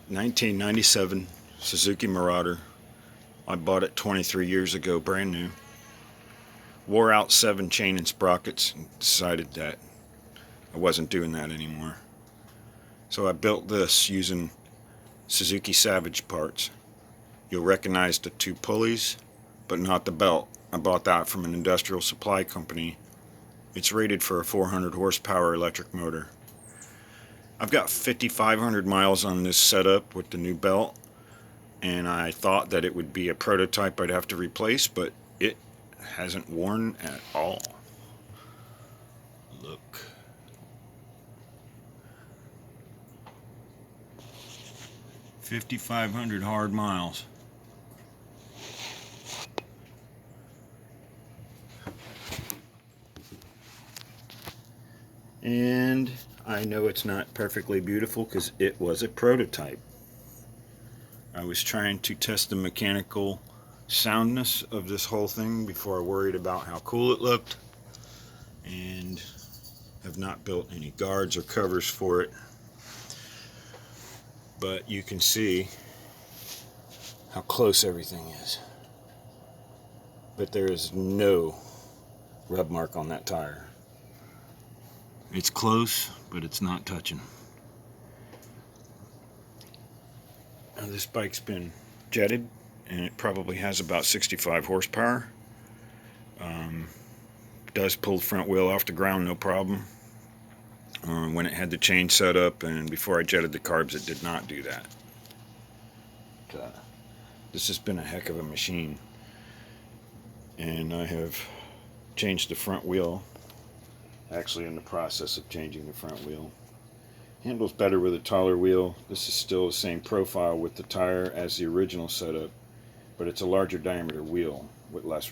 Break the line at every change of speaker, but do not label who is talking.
1997 Suzuki Marauder. I bought it 23 years ago, brand new. Wore out 7 chain and sprockets and decided that I wasn't doing that anymore. So I built this using Suzuki Savage parts. You'll recognize the 2 pulleys, but not the belt. I bought that from an industrial supply company. It's rated for a 400 horsepower electric motor. I've got 5,500 miles on this setup with the new belt, and I thought that it would be a prototype I'd have to replace, but it hasn't worn at all. Look. $5,500 hard miles. And I know it's not perfectly beautiful because it was a prototype. I was trying to test the mechanical soundness of this whole thing before I worried about how cool it looked, and have not built any guards or covers for it. But you can see how close everything is. But there is no rub mark on that tire. It's close, but it's not touching. Now this bike's been jetted, and it probably has about 65 horsepower. Does pull the front wheel off the ground, no problem. When it had the chain set up and before I jetted the carbs, it did not do that. This has been a heck of a machine, and I have changed the front wheel. Actually in the process of changing the front wheel. Handles better with a taller wheel. This is still the same profile with the tire as the original setup, but it's a larger diameter wheel with less rub.